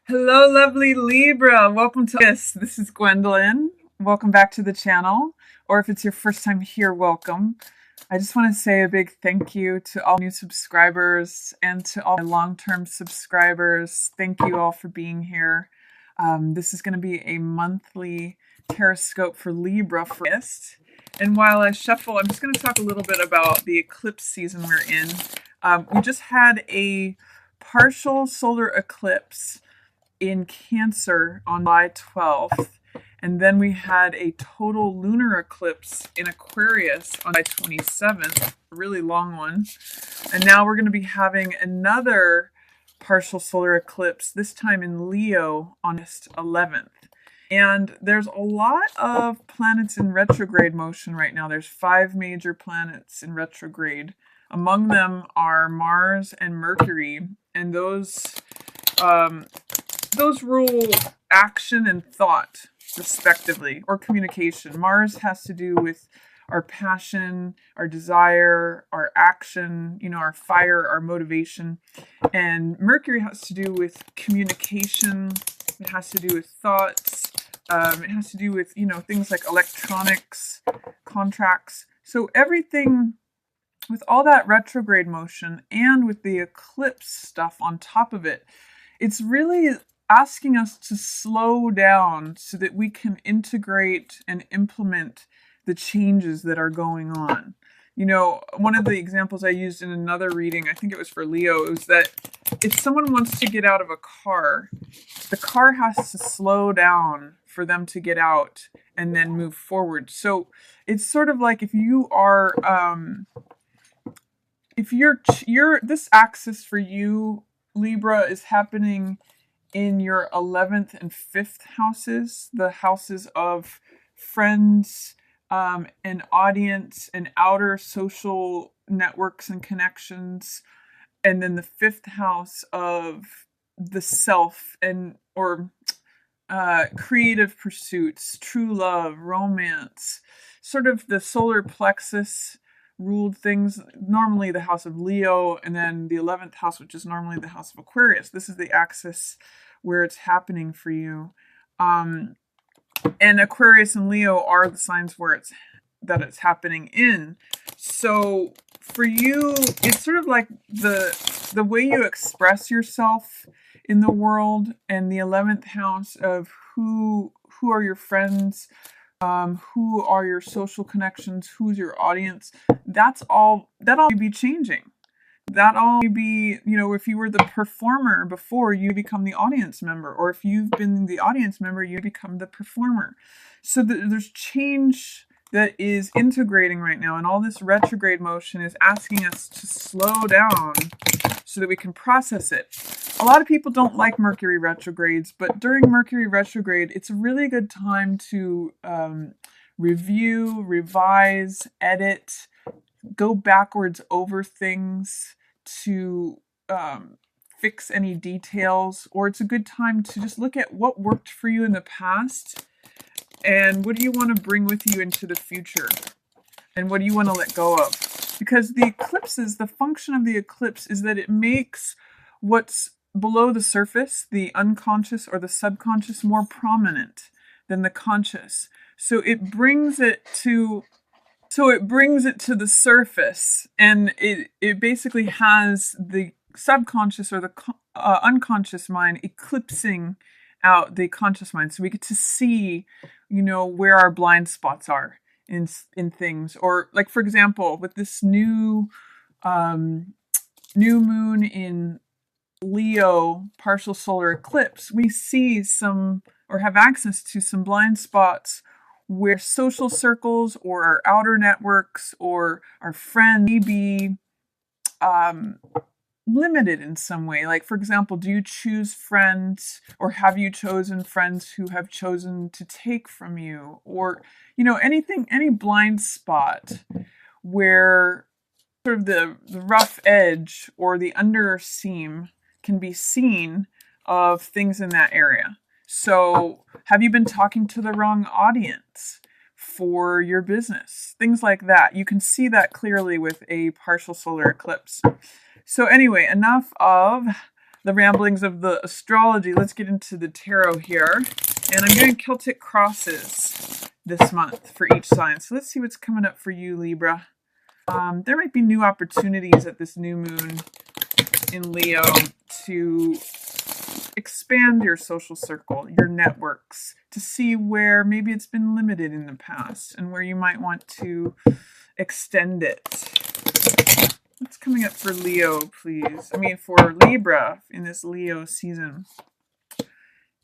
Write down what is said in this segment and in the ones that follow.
Hello, lovely Libra. Welcome to us. This is Gwendolyn. Welcome back to the channel. Or if it's your first time here, welcome. I just want to say a big thank you to all new subscribers and to all my long-term subscribers. Thank you all for being here. This is going to be a monthly Terrascope for Libra for August. And while I shuffle, I'm just going to talk a little bit about the eclipse season we're in. We just had a partial solar eclipse in Cancer on July 12th. And then we had a total lunar eclipse in Aquarius on July 27th, a really long one. And now we're going to be having another partial solar eclipse, this time in Leo on August 11th. And there's a lot of planets in retrograde motion right now. There's 5 major planets in retrograde. Among them are Mars and Mercury, and those rule action and thought, respectively, or communication. Mars has to do with our passion, our desire, our action, our fire, our motivation. And Mercury has to do with communication. It has to do with thoughts. It has to do with, things like electronics, contracts. So everything with all that retrograde motion and with the eclipse stuff on top of it, it's really asking us to slow down so that we can integrate and implement the changes that are going on. One of the examples I used in another reading, I think it was for Leo, was that if someone wants to get out of a car, the car has to slow down for them to get out and then move forward. So it's sort of like if you are, if you're this axis for you, Libra, is happening in your 11th and 5th houses, the houses of friends, and audience and outer social networks and connections, and then the 5th house of the self and or creative pursuits, true love, romance, sort of the solar plexus ruled things, normally the house of Leo, and then the 11th house, which is normally the house of Aquarius. This is the axis where it's happening for you. And Aquarius and Leo are the signs where it's happening in. So for you, it's sort of like the way you express yourself in the world, and the 11th house of who are your friends, who are your social connections, who's your audience. That'll all be changing. That all be, if you were the performer before, you become the audience member, or if you've been the audience member, you become the performer. So there's change that is integrating right now, and all this retrograde motion is asking us to slow down so that we can process it. A lot of people don't like Mercury retrogrades, but during Mercury retrograde, it's a really good time to review, revise, edit, go backwards over things, to fix any details, or it's a good time to just look at what worked for you in the past and what do you want to bring with you into the future, and what do you want to let go of. Because the eclipses, the function of the eclipse is that it makes what's below the surface, the unconscious or the subconscious, more prominent than the conscious. So it brings it to the surface, and it basically has the subconscious or the unconscious mind eclipsing out the conscious mind. So we get to see, where our blind spots are in things. Or like, for example, with this new moon in Leo partial solar eclipse, we see some, or have access to some blind spots where social circles or our outer networks or our friends may be limited in some way. Like, for example, do you choose friends, or have you chosen friends who have chosen to take from you? Or, any blind spot where sort of the rough edge or the underseam can be seen of things in that area. So have you been talking to the wrong audience for your business? Things like that. You can see that clearly with a partial solar eclipse. So anyway, enough of the ramblings of the astrology, let's get into the tarot here. And I'm doing Celtic crosses this month for each sign. So let's see what's coming up for you, Libra. There might be new opportunities at this new moon in Leo to expand your social circle, your networks, to see where maybe it's been limited in the past and where you might want to extend it. What's coming up for Leo, please? I mean, for Libra in this Leo season.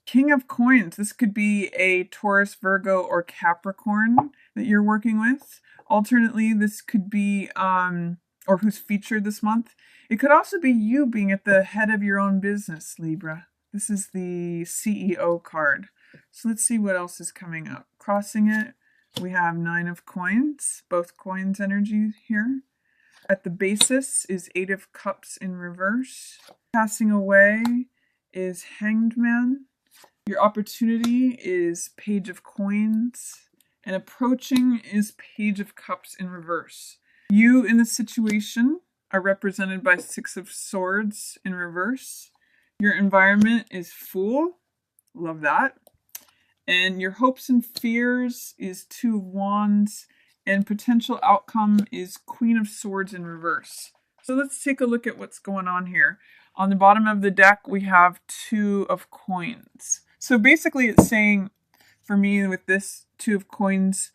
King of Coins. This could be a Taurus, Virgo, or Capricorn that you're working with. Alternately, this could be, or who's featured this month. It could also be you being at the head of your own business, Libra. This is the CEO card. So let's see what else is coming up. Crossing it, we have 9 of Coins, both coins energy here. At the basis is 8 of Cups in reverse. Passing away is Hanged Man. Your opportunity is Page of Coins. And approaching is Page of Cups in reverse. You in the situation are represented by 6 of Swords in reverse. Your environment is Fool. Love that. And your hopes and fears is 2 of Wands. And potential outcome is Queen of Swords in reverse. So let's take a look at what's going on here. On the bottom of the deck, we have 2 of Coins. So basically it's saying, for me with this 2 of Coins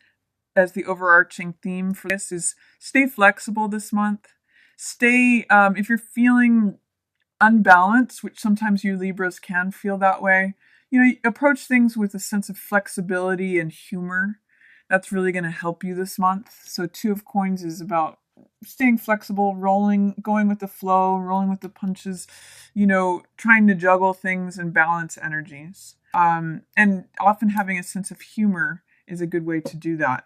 as the overarching theme for this, is stay flexible this month. Stay, if you're feeling unbalanced, which sometimes you Libras can feel that way, approach things with a sense of flexibility and humor. That's really going to help you this month. So 2 of Coins is about staying flexible, going with the flow, rolling with the punches, trying to juggle things and balance energies. And often having a sense of humor is a good way to do that.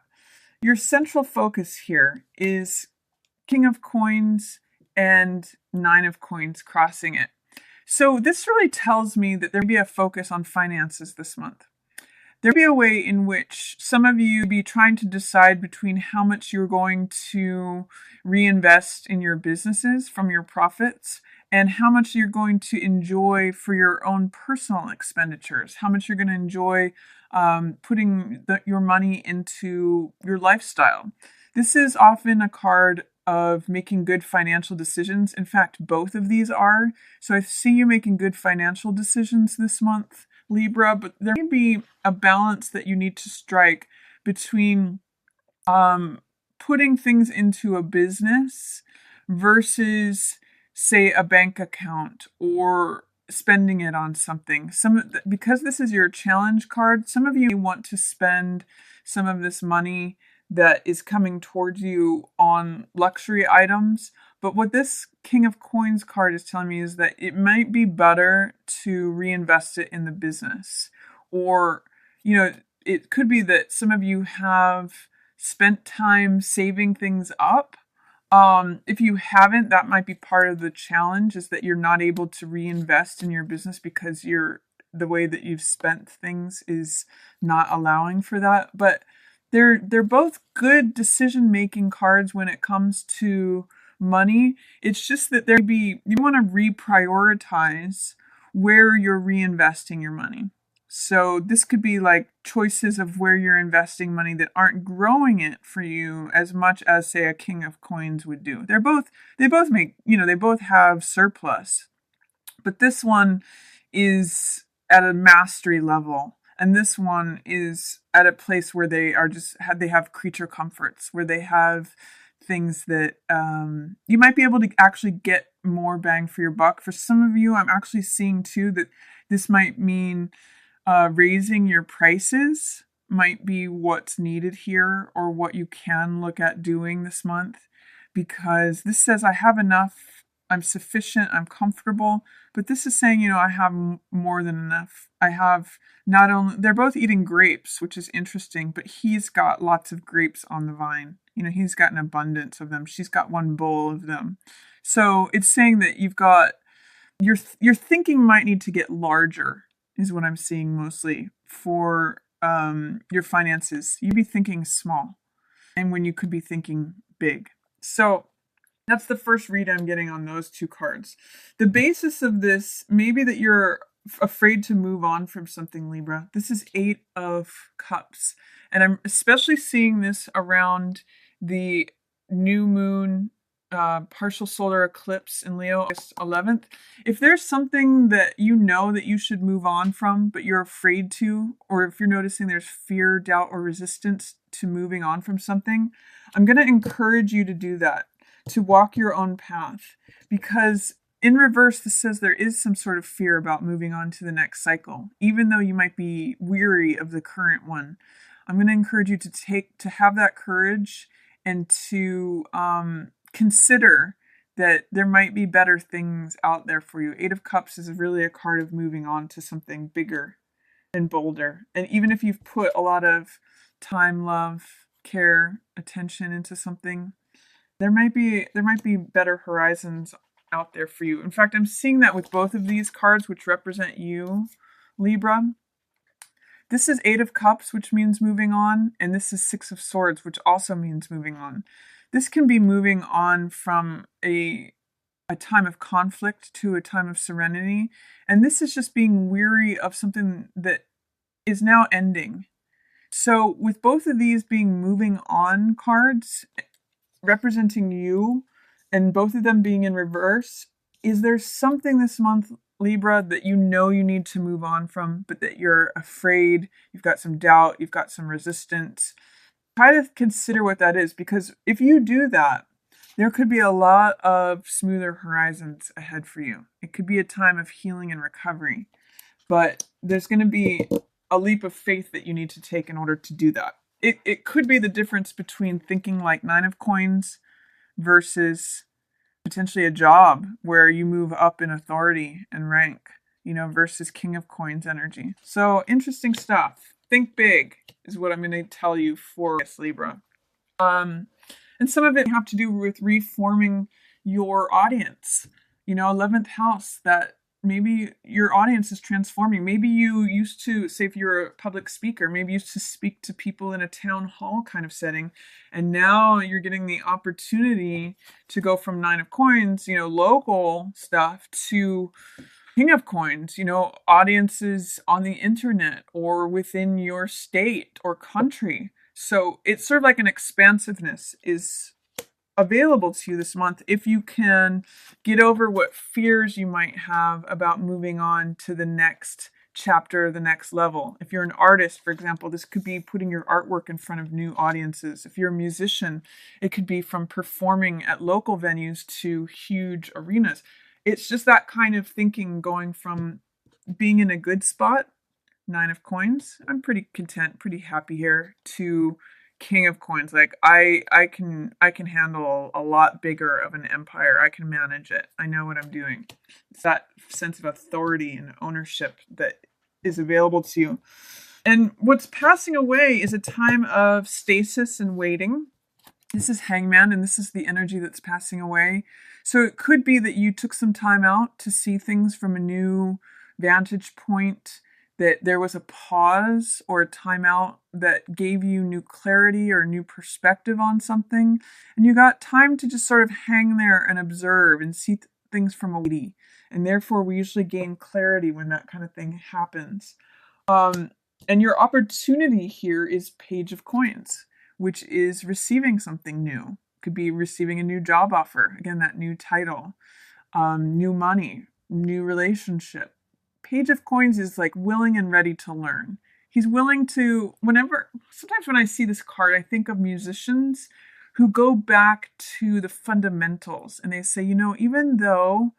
Your central focus here is King of Coins and 9 of Coins crossing it. So this really tells me that there may be a focus on finances this month. There'll be a way in which some of you be trying to decide between how much you're going to reinvest in your businesses from your profits and how much you're going to enjoy for your own personal expenditures, how much you're going to enjoy putting your money into your lifestyle. This is often a card of making good financial decisions. In fact, both of these are. So I see you making good financial decisions this month, Libra, but there may be a balance that you need to strike between putting things into a business versus, say, a bank account or spending it on something. Because this is your challenge card, some of you want to spend some of this money that is coming towards you on luxury items. But what this King of Coins card is telling me is that it might be better to reinvest it in the business. Or, it could be that some of you have spent time saving things up. If you haven't, that might be part of the challenge, is that you're not able to reinvest in your business because the way that you've spent things is not allowing for that. But they're both good decision-making cards when it comes to money. It's just that you want to reprioritize where you're reinvesting your money. So this could be like choices of where you're investing money that aren't growing it for you as much as, say, a King of Coins would do. They both have surplus, but this one is at a mastery level. And this one is at a place where they have creature comforts, where they have things that you might be able to actually get more bang for your buck. For some of you, I'm actually seeing too that this might mean raising your prices might be what's needed here, or what you can look at doing this month, because this says I have enough, I'm sufficient, I'm comfortable. But this is saying, I have more than enough. I have not only, they're both eating grapes, which is interesting, but he's got lots of grapes on the vine. He's got an abundance of them. She's got one bowl of them. So it's saying that you've got, your thinking might need to get larger, is what I'm seeing mostly for your finances. You'd be thinking small, and when you could be thinking big. So That's the first read I'm getting on those two cards. The basis of this may be that you're afraid to move on from something, Libra. This is 8 of Cups. And I'm especially seeing this around the new moon, partial solar eclipse in Leo, August 11th. If there's something that you know that you should move on from, but you're afraid to, or if you're noticing there's fear, doubt, or resistance to moving on from something, I'm going to encourage you to do that, to walk your own path. Because in reverse, this says there is some sort of fear about moving on to the next cycle, even though you might be weary of the current one. I'm going to encourage you to have that courage and to consider that there might be better things out there for you. 8 of Cups is really a card of moving on to something bigger and bolder. And even if you've put a lot of time, love, care, attention into something, there might be better horizons out there for you. In fact, I'm seeing that with both of these cards, which represent you, Libra. This is 8 of Cups, which means moving on, and this is 6 of Swords, which also means moving on. This can be moving on from a time of conflict to a time of serenity, and this is just being weary of something that is now ending. So with both of these being moving on cards, representing you, and both of them being in reverse, is there something this month, Libra, that you know you need to move on from, but that you're afraid, you've got some doubt, you've got some resistance? Try to consider what that is, because if you do that, there could be a lot of smoother horizons ahead for you. It could be a time of healing and recovery, but there's going to be a leap of faith that you need to take in order to do that. It could be the difference between thinking like 9 of Coins versus potentially a job where you move up in authority and rank, versus King of Coins energy. So interesting stuff. Think big is what I'm going to tell you for Libra. And some of it have to do with reforming your audience. 11th house, that maybe your audience is transforming. Maybe you used to, say if you're a public speaker, maybe you used to speak to people in a town hall kind of setting, and now you're getting the opportunity to go from 9 of Coins, local stuff, to King of Coins, audiences on the internet or within your state or country. So it's sort of like an expansiveness is available to you this month if you can get over what fears you might have about moving on to the next chapter, the next level. If you're an artist, for example, this could be putting your artwork in front of new audiences. If you're a musician, it could be from performing at local venues to huge arenas. It's just that kind of thinking, going from being in a good spot, 9 of Coins, I'm pretty content, pretty happy here, to King of Coins, like I can handle a lot bigger of an empire. I can manage it. I know what I'm doing. It's that sense of authority and ownership that is available to you. And what's passing away is a time of stasis and waiting. This is Hangman, and this is the energy that's passing away. So it could be that you took some time out to see things from a new vantage point, that there was a pause or a timeout that gave you new clarity or new perspective on something. And you got time to just sort of hang there and observe and see things from a lady. And therefore, we usually gain clarity when that kind of thing happens. And your opportunity here is Page of Coins, which is receiving something new. Could be receiving a new job offer. Again, that new title, new money, new relationship. Page of Coins is like willing and ready to learn. He's willing to, sometimes when I see this card, I think of musicians who go back to the fundamentals and they say, even though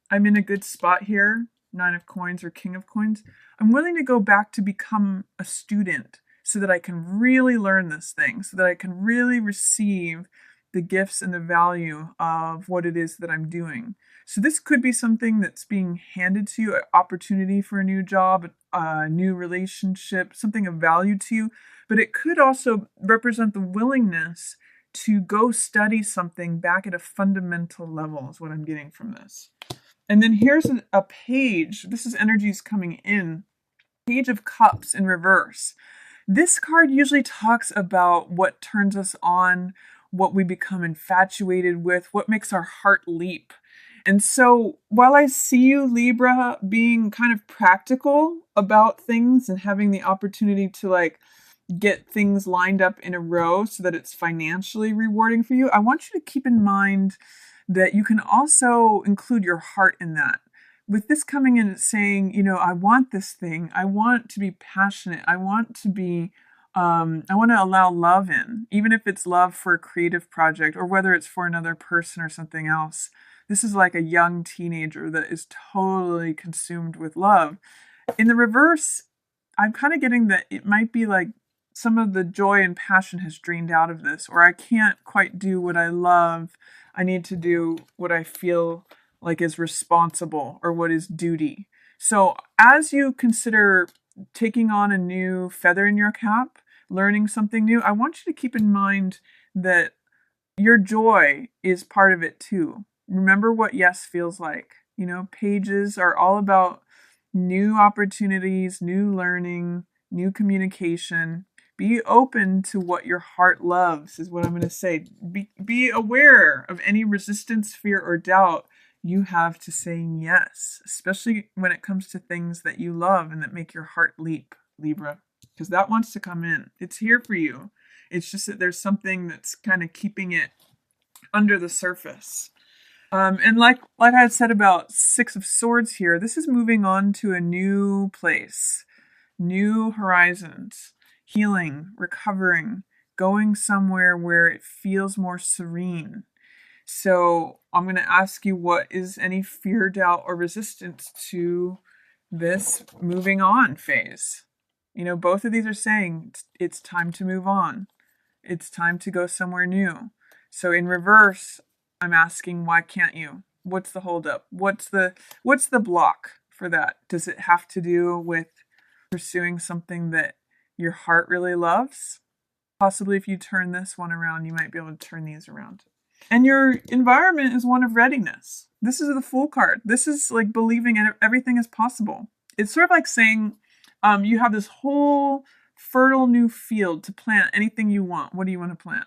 I'm in a good spot here, 9 of Coins or King of Coins, I'm willing to go back to become a student so that I can really learn this thing, so that I can really receive the gifts and the value of what it is that I'm doing. So this could be something that's being handed to you, an opportunity for a new job, a new relationship, something of value to you. But it could also represent the willingness to go study something back at a fundamental level, is what I'm getting from this. And then here's a page. This is energies coming in. Page of Cups in reverse. This card usually talks about what turns us on, what we become infatuated with, what makes our heart leap. And so while I see you, Libra, being kind of practical about things and having the opportunity to like get things lined up in a row so that it's financially rewarding for you, I want you to keep in mind that you can also include your heart in that. With this coming in saying, I want this thing, I want to be passionate, I want to allow love in, even if it's love for a creative project or whether it's for another person or something else. This is like a young teenager that is totally consumed with love. In the reverse, I'm kind of getting that it might be like some of the joy and passion has drained out of this, or I can't quite do what I love. I need to do what I feel like is responsible or what is duty. So as you consider taking on a new feather in your cap, learning something new, I want you to keep in mind that your joy is part of it too. Remember what yes feels like. Pages are all about new opportunities, new learning, new communication. Be open to what your heart loves, is what I'm going to say. Be aware of any resistance, fear, or doubt you have to saying yes, especially when it comes to things that you love and that make your heart leap, Libra, because that wants to come in. It's here for you. It's just that there's something that's kind of keeping it under the surface. And like I had said about Six of Swords here, this is moving on to a new place, new horizons, healing, recovering, going somewhere where it feels more serene. So I'm going to ask you, what is any fear, doubt, or resistance to this moving on phase? Both of these are saying it's time to move on. It's time to go somewhere new. So in reverse, I'm asking, why can't you? What's the holdup? What's the block for that? Does it have to do with pursuing something that your heart really loves? Possibly if you turn this one around, you might be able to turn these around. And your environment is one of readiness. This is the Fool card. This is like believing everything is possible. It's sort of like saying you have this whole fertile new field to plant anything you want. What do you want to plant?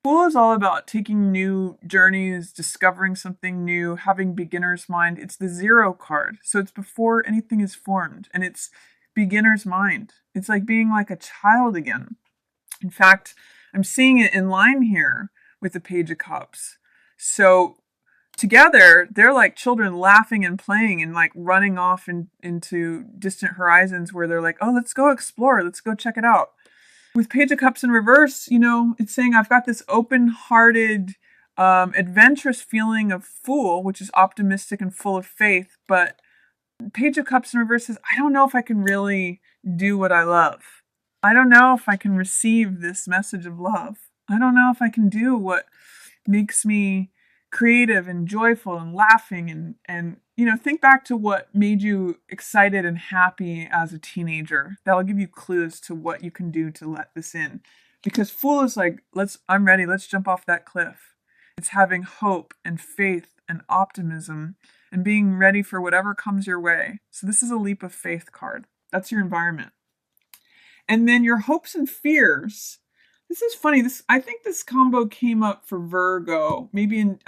Fool is all about taking new journeys, discovering something new, having beginner's mind. It's the 0 card. So it's before anything is formed, and it's beginner's mind. It's like being like a child again. In fact, I'm seeing it in line here with the Page of Cups. So together, they're like children laughing and playing and like running off into distant horizons where they're like, oh, let's go explore. Let's go check it out. With Page of Cups in reverse, it's saying I've got this open-hearted, adventurous feeling of Fool, which is optimistic and full of faith. But Page of Cups in reverse says, I don't know if I can really do what I love. I don't know if I can receive this message of love. I don't know if I can do what makes me creative and joyful and laughing and think back to what made you excited and happy as a teenager. That'll give you clues to what you can do to let this in. Because Fool is like, I'm ready, let's jump off that cliff. It's having hope and faith and optimism and being ready for whatever comes your way. So this is a leap of faith card. That's your environment. And then your hopes and fears. This is funny. I think this combo came up for Virgo, maybe in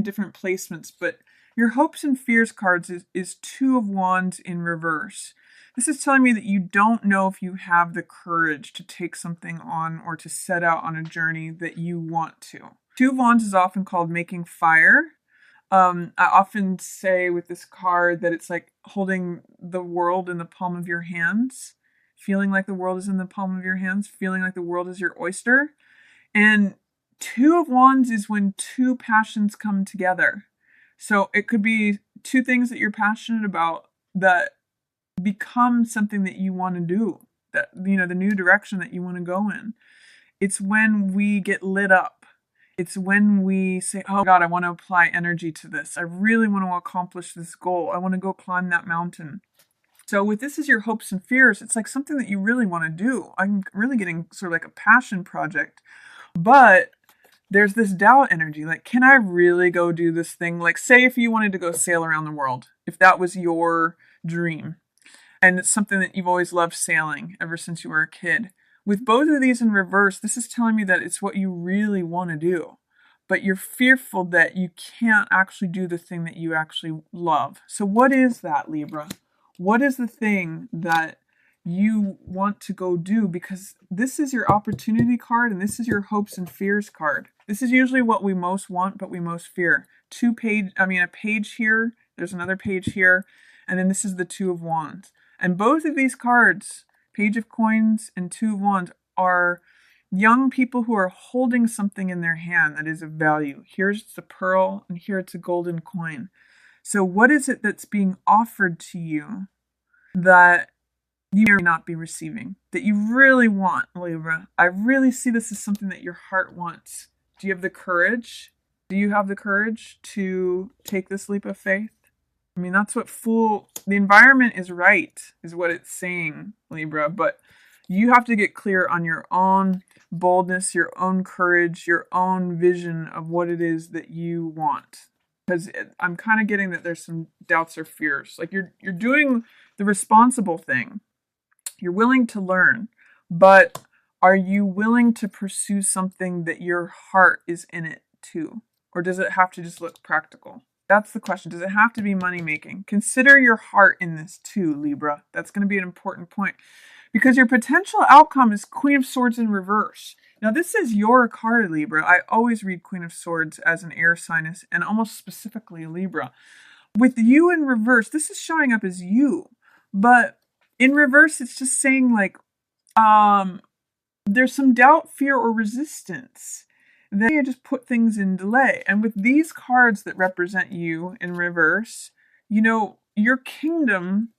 different placements, but your hopes and fears cards is 2 of Wands in reverse. This is telling me that you don't know if you have the courage to take something on or to set out on a journey that you want to. 2 of Wands is often called making fire. I often say with this card that it's like holding the world in the palm of your hands. Feeling like the world is in the palm of your hands, feeling like the world is your oyster. And 2 of Wands is when 2 passions come together. So it could be 2 things that you're passionate about that become something that you want to do, that, the new direction that you want to go in. It's when we get lit up. It's when we say, oh God, I want to apply energy to this. I really want to accomplish this goal. I want to go climb that mountain. So with this as your hopes and fears, it's like something that you really want to do. I'm really getting sort of like a passion project. But there's this doubt energy. Like, can I really go do this thing? Like, say if you wanted to go sail around the world, if that was your dream, and it's something that you've always loved, sailing ever since you were a kid. With both of these in reverse, this is telling me that it's what you really want to do, but you're fearful that you can't actually do the thing that you actually love. So what is that, Libra? What is the thing that you want to go do? Because this is your opportunity card and this is your hopes and fears card. This is usually what we most want, but we most fear. A page here, there's another page here, and then this is the Two of Wands. And both of these cards, Page of Coins and Two of Wands, are young people who are holding something in their hand that is of value. Here's the pearl, and here it's a golden coin. So what is it that's being offered to you that you may not be receiving, that you really want, Libra? I really see this as something that your heart wants. Do you have the courage? Do you have the courage to take this leap of faith? I mean, that's what the environment is right, is what it's saying, Libra, but you have to get clear on your own boldness, your own courage, your own vision of what it is that you want. Because I'm kind of getting that there's some doubts or fears. Like you're doing the responsible thing. You're willing to learn, but are you willing to pursue something that your heart is in it too? Or does it have to just look practical? That's the question. Does it have to be money making? Consider your heart in this too, Libra. That's going to be an important point. Because your potential outcome is Queen of Swords in reverse. Now, this is your card, Libra. I always read Queen of Swords as an air sign, and almost specifically Libra. With you in reverse, this is showing up as you. But in reverse, it's just saying like, there's some doubt, fear, or resistance. Then you just put things in delay. And with these cards that represent you in reverse, your kingdom,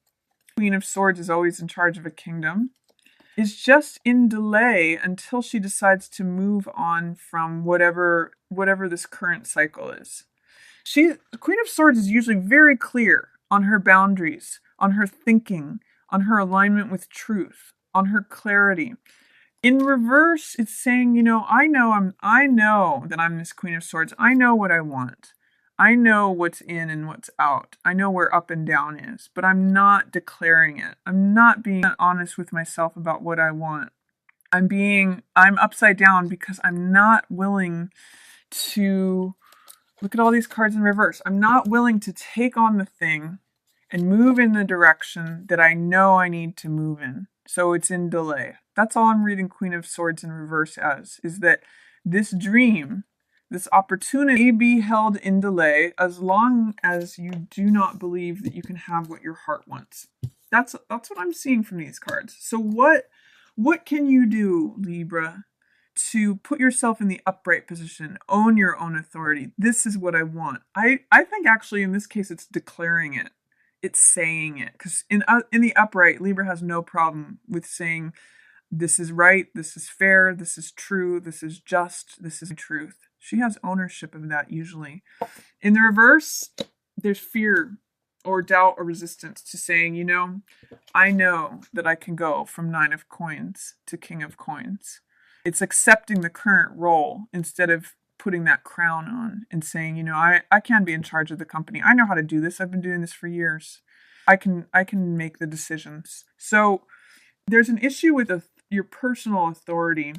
Queen of Swords is always in charge of a kingdom, is just in delay until she decides to move on from whatever this current cycle is. The Queen of Swords is usually very clear on her boundaries, on her thinking, on her alignment with truth, on her clarity. In reverse, it's saying, I know that I'm this Queen of Swords. I know what I want. I know what's in and what's out. I know where up and down is, but I'm not declaring it. I'm not being honest with myself about what I want. I'm upside down because I'm not willing to look at all these cards in reverse. I'm not willing to take on the thing and move in the direction that I know I need to move in. So it's in delay. That's all I'm reading Queen of Swords in reverse as, is that this dream, this opportunity may be held in delay as long as you do not believe that you can have what your heart wants. That's what I'm seeing from these cards. So what can you do, Libra, to put yourself in the upright position, own your own authority? This is what I want. I think actually in this case it's declaring it. It's saying it. Because in the upright, Libra has no problem with saying, this is right, this is fair, this is true, this is just, this is truth. She has ownership of that usually. In the reverse, there's fear or doubt or resistance to saying, I know that I can go from Nine of Coins to King of Coins. It's accepting the current role instead of putting that crown on and saying, I can be in charge of the company. I know how to do this. I've been doing this for years. I can make the decisions. So there's an issue with your personal authority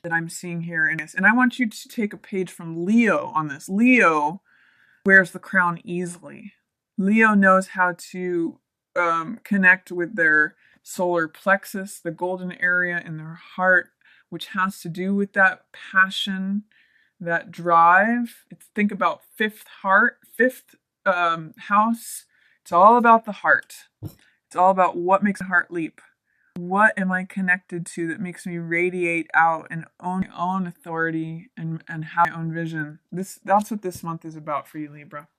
that I'm seeing here in this. And I want you to take a page from Leo on this. Leo wears the crown easily. Leo knows how to connect with their solar plexus, the golden area in their heart, which has to do with that passion, that drive. Think about fifth house. It's all about the heart. It's all about what makes the heart leap. What am I connected to that makes me radiate out and own my own authority and have my own vision? That's what this month is about for you, Libra.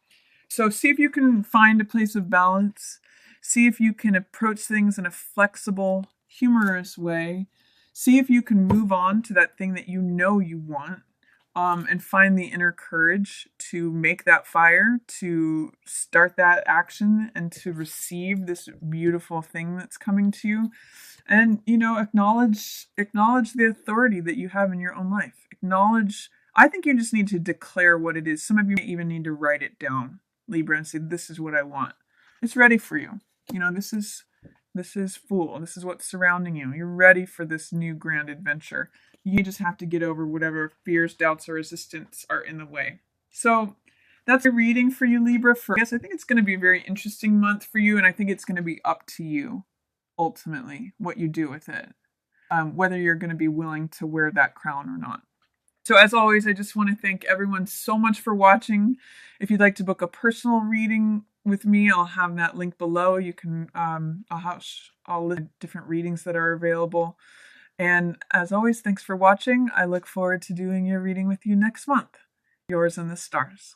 So see if you can find a place of balance. See if you can approach things in a flexible, humorous way. See if you can move on to that thing that you want, and find the inner courage to make that fire, to start that action, and to receive this beautiful thing that's coming to you. And, acknowledge the authority that you have in your own life. I think you just need to declare what it is. Some of you may even need to write it down, Libra, and say, this is what I want. It's ready for you. This is Fool. This is what's surrounding you. You're ready for this new grand adventure. You just have to get over whatever fears, doubts, or resistance are in the way. So that's a reading for you, Libra. I think it's going to be a very interesting month for you, and I think it's going to be up to you, ultimately, what you do with it. Whether you're going to be willing to wear that crown or not. So as always, I just want to thank everyone so much for watching. If you'd like to book a personal reading with me, I'll have that link below. You can, I'll list different readings that are available. And as always, thanks for watching. I look forward to doing your reading with you next month. Yours in the stars.